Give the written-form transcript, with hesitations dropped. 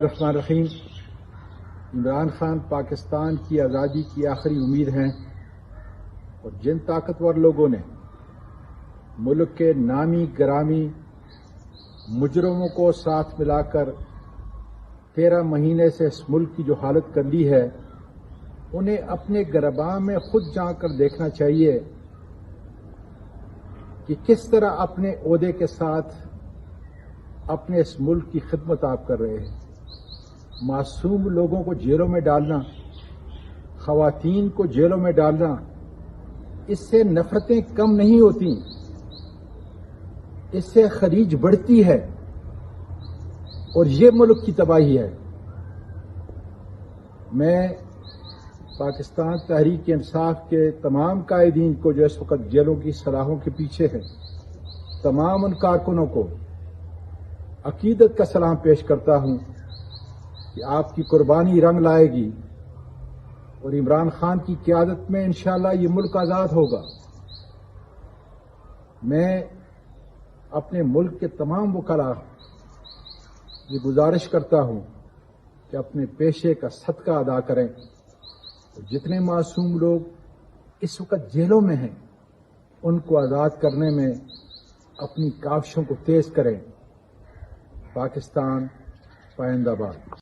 الرحمن الرحیم۔ عمران خان پاکستان کی آزادی کی آخری امید ہیں اور جن طاقتور لوگوں نے ملک کے نامی گرامی مجرموں کو ساتھ ملا کر 13 مہینے سے اس ملک کی جو حالت کر لی ہے، انہیں اپنے گرباں میں خود جا کر دیکھنا چاہیے کہ کس طرح اپنے عہدے کے ساتھ اپنے اس ملک کی خدمت آپ کر رہے ہیں۔ معصوم لوگوں کو جیلوں میں ڈالنا، خواتین کو جیلوں میں ڈالنا، اس سے نفرتیں کم نہیں ہوتی، اس سے خلیج بڑھتی ہے اور یہ ملک کی تباہی ہے۔ میں پاکستان تحریک انصاف کے تمام قائدین کو جو اس وقت جیلوں کی سلاخوں کے پیچھے ہیں، تمام ان کارکنوں کو عقیدت کا سلام پیش کرتا ہوں کہ آپ کی قربانی رنگ لائے گی اور عمران خان کی قیادت میں انشاءاللہ یہ ملک آزاد ہوگا۔ میں اپنے ملک کے تمام وکلاء یہ گزارش کرتا ہوں کہ اپنے پیشے کا صدقہ ادا کریں اور جتنے معصوم لوگ اس وقت جیلوں میں ہیں ان کو آزاد کرنے میں اپنی کاوشوں کو تیز کریں۔ پاکستان پائندہ باد۔